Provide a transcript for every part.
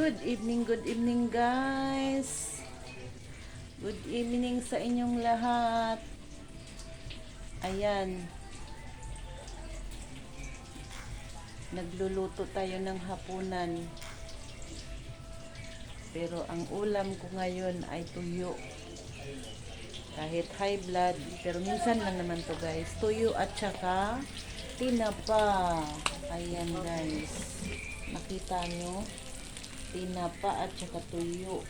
Good evening guys. Good evening sa inyong lahat. Ayan. Nagluluto tayo ng hapunan. Pero ang ulam ko ngayon ay tuyo. Kahit high blood, pero minsan lang naman to guys. Tuyo at saka tinapa. Ayan guys. Nakita nyo? Tinapa at saka tuyo.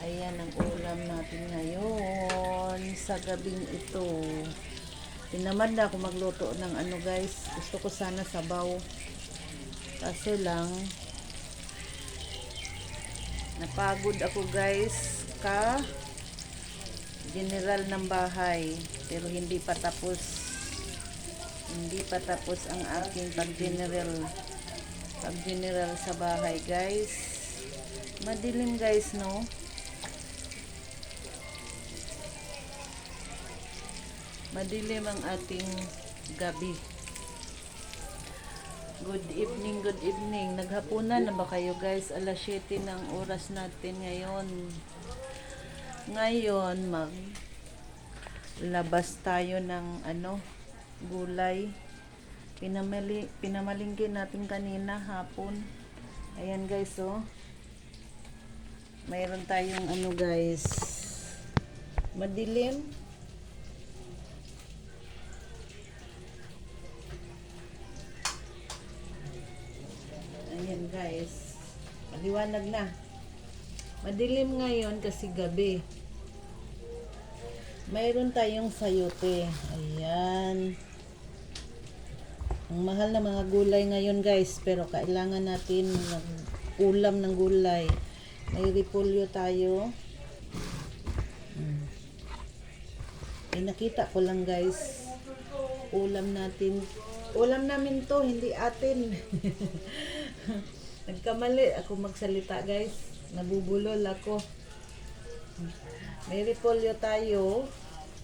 Ayan ang ulam natin ngayon sa gabing ito. Tinamad na ako magluto ng ano guys. Gusto ko sana sabaw. Kaso lang napagod ako guys general ng bahay. Pero hindi pa tapos. Hindi pa tapos ang aking pag-general sa bahay guys. Madilim guys no. Madilim ang ating gabi. Good evening. Naghapunan na ba kayo guys? Alas 7 ng oras natin ngayon. Ngayon maglabas tayo ng gulay. Pinamalingki natin kanina hapon. Ayan guys oh. Mayroon tayong guys. Madilim. Ayan guys. Maliwanag na. Madilim ngayon kasi gabi. Mayroon tayong sayote. Ayan. Ang mahal na mga gulay ngayon guys. Pero kailangan natin ulam ng gulay. May repolyo tayo. Nakita ko lang guys. Ulam natin. Ulam namin to. Hindi atin. Nagkamali ako magsalita guys. Nabubulol ako. May repolyo tayo.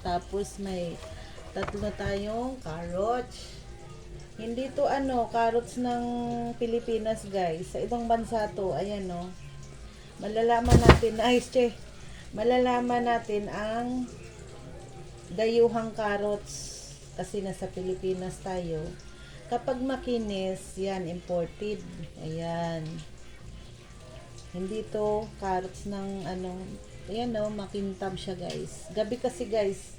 Tapos may tatlo tayong carrots. Hindi to carrots ng Pilipinas guys. Sa ibang bansa to. Ayan o. Malalaman natin. Malalaman natin ang dayuhang carrots. Kasi nasa Pilipinas tayo. Kapag makinis, yan, imported. Ayan. Hindi to carrots ng ayan o, makintab siya guys. Gabi kasi guys,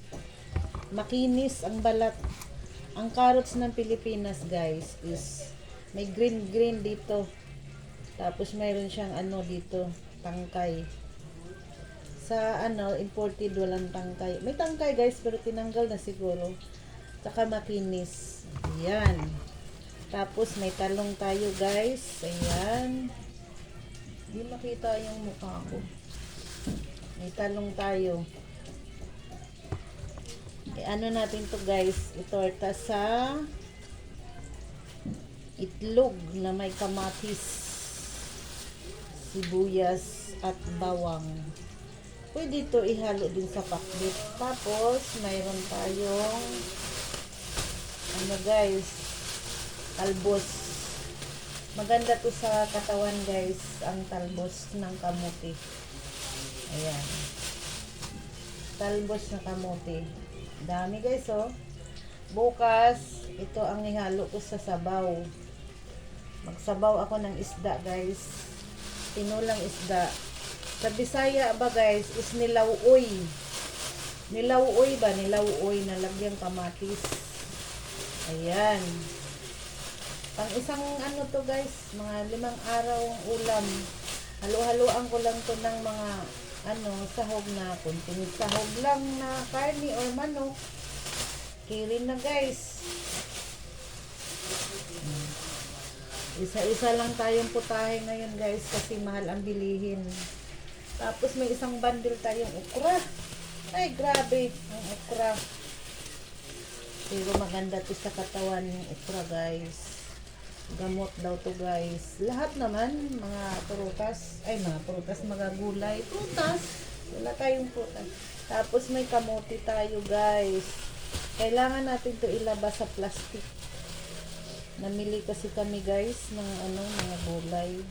makinis ang balat. Ang carrots ng Pilipinas guys is may green dito. Tapos mayroon siyang dito, tangkay. Sa imported walang tangkay. May tangkay guys, pero tinanggal na siguro. Saka makinis. Ayan. Tapos may talong tayo guys. Ayan. Hindi makita yung mukha ko. May talong tayo. Natin to guys. Itorta sa itlog na may kamatis, sibuyas at bawang. Pwede ito ihalo din sa pakbit. Tapos mayroon tayong guys, talbos. Maganda to sa katawan guys, ang talbos ng kamuti. Ayan. Talbos ng kamuti. Dami guys oh. Bukas, ito ang ihalo ko sa sabaw. Magsabaw ako ng isda guys. Tinulang isda. Sa Bisaya ba guys, is nilauoy. Nilauoy ba? Nilauoy na lagyang kamatis. Ayan. Pang isang to guys, mga 5 araw ang ulam. Halo-haloan ko lang to ng mga sahog na kunting sahog lang na karni or manok. Kirin na guys. Isa-isa lang tayong putahe ngayon guys kasi mahal ang bilihin. Tapos may isang bundle tayong okra. Ay grabe ang okra. Pero maganda to sa katawan yung okra guys. Gamot daw to guys. Lahat naman mga prutas. Mga gulay. Prutas. Wala tayong prutas. Tapos may kamote tayo guys. Kailangan natin to ilabas sa plastic. Namili kasi kami guys ng mga gulay.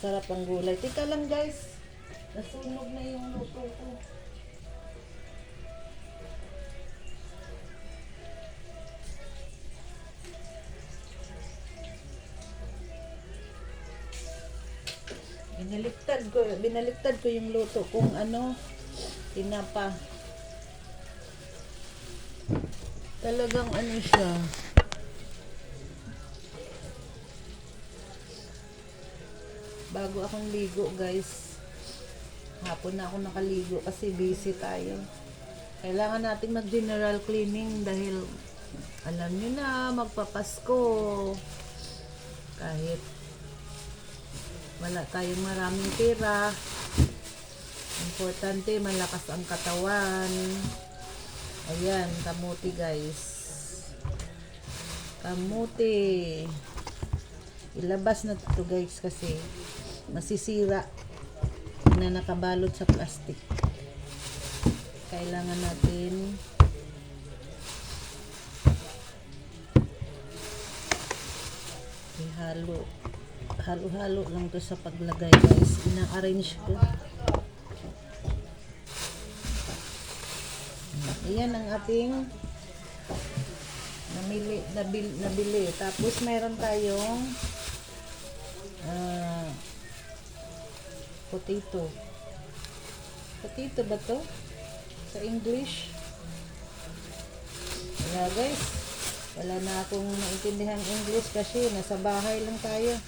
Masarap ang gulay. Teka lang guys. Nasunog na yung luto ko. Binaliktad ko yung luto kung ano, tinapa. Talagang ano siya. Bago akong ligo guys. Hapon na ako nakaligo kasi busy tayo. Kailangan natin mag general cleaning dahil alam nyo na magpapasko. Kahit wala tayong maraming pera, importante malakas ang katawan. Ayan, kamuti guys. Kamuti. Ilabas na ito guys kasi masisira na nakabalot sa plastic. Kailangan natin halo-halo lang to sa paglagay guys. Ina-arrange ko. Ayan ang ating nabili. Tapos meron tayong potato. Potato ba to? Sa English? Kaya guys, wala na akong naintindihan English kasi nasa bahay lang tayo.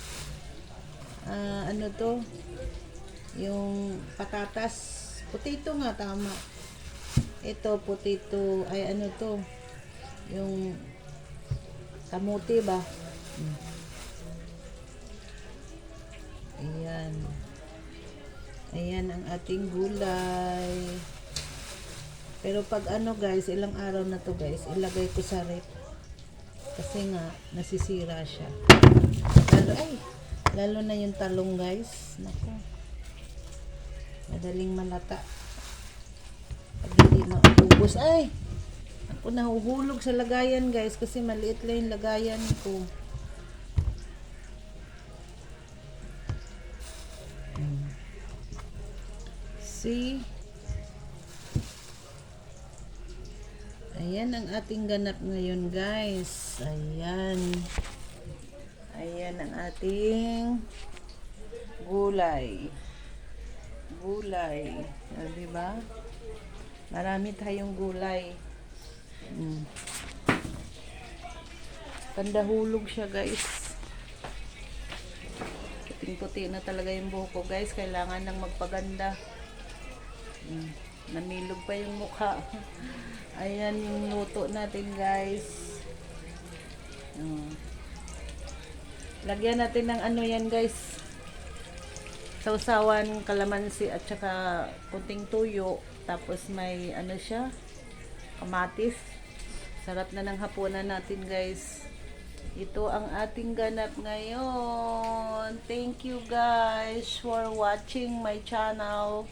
Ano to? Yung patatas. Potato nga, tama. Ito, potato. Ay, ano to? Yung kamuti ba? Ayan. Ayan ang ating gulay. Pero pag ano guys, ilang araw na to guys, ilagay ko sa rep. Kasi nga, nasisira siya. Lalo na yung talong guys. Naku. Madaling malata. Pag hindi maubos. Ay! Ako nahuhulog sa lagayan guys kasi maliit lang yung lagayan ko. See? Ayan ang ating ganap ngayon guys. Ayan. Ayan ang ating gulay. Gulay. Diba? Marami tayong gulay. Pandahulog siya guys. Puting-puti na talaga yung buhok ko guys. Kailangan nang magpaganda. Namilog pa yung mukha. Ayan yung luto natin guys. Lagyan natin ng ano yan guys. Sausawan, kalamansi at saka kunting tuyo. Tapos may ano siya, kamatis. Sarap na ng hapunan natin guys. Ito ang ating ganap ngayon. Thank you guys for watching my channel.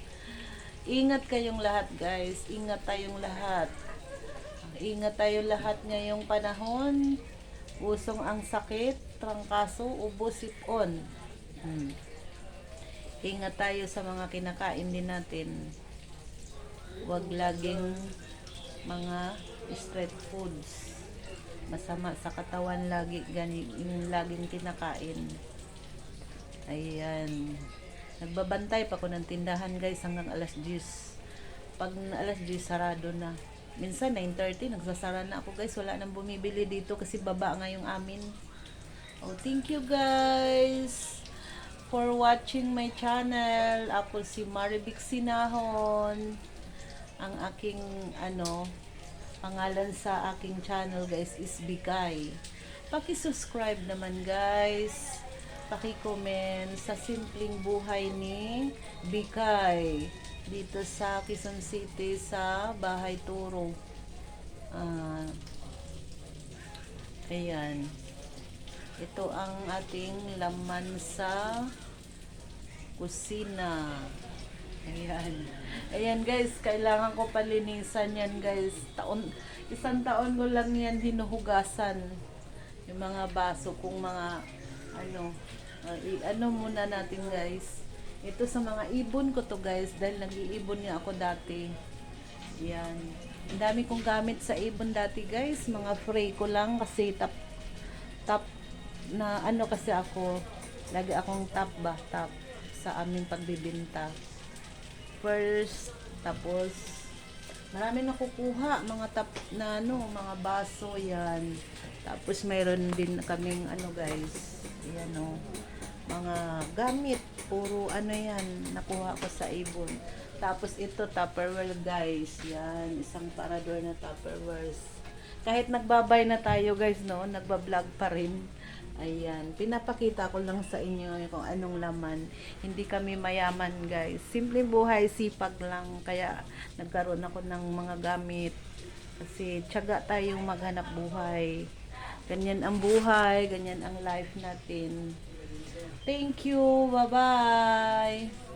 Ingat kayong lahat guys. Ingat tayong lahat. Ingat tayo lahat ngayong panahon. Usong ang sakit, trangkaso, ubo, sipon. Ingat tayo sa mga kinakain din natin. Huwag laging mga street foods. Masama sa katawan lagi yung laging kinakain. Ayan. Nagbabantay pa ko ng tindahan guys hanggang alas 10. Pag alas 10 sarado na. Minsan 9:30 nagsasara na ako guys. Wala nang bumibili dito kasi baba nga yung amin. Oh, thank you guys for watching my channel. Ako si Marivic Sinahon. Ang aking pangalan sa aking channel guys is Bikay. Paki-subscribe naman guys. Paki-comment sa simpleng buhay ni Bikay dito sa Quezon City sa Bahay Turo. Ayan. Ito ang ating laman sa kusina. Ayan. Ayan guys, kailangan ko palinisan yan guys. Isang taon ko lang yan hinuhugasan. Yung mga baso kung mga Ano muna natin guys. Ito sa mga ibon ko to guys. Dahil nag-iibon nga ako dati. Yan. Ang dami kong gamit sa ibon dati guys. Mga fray ko lang kasi top na ano kasi ako. Lagi akong top sa aming pagbibinta. First, tapos marami nakukuha mga top na ano, mga baso yan. Tapos mayroon din kaming ano guys. Yan o. Mga gamit, puro ano yan, nakuha ko sa ibon. Tapos ito, Tupperware guys. Yan, isang parador na Tupperware. Kahit nagbabay na tayo guys, no, nagbablog pa rin. Ayan, pinapakita ko lang sa inyo kung anong laman. Hindi kami mayaman guys. Simple buhay, sipag lang. Kaya nagkaroon ako ng mga gamit. Kasi tiyaga tayong maghanap buhay. Ganyan ang buhay, ganyan ang life natin. Thank you. Bye-bye.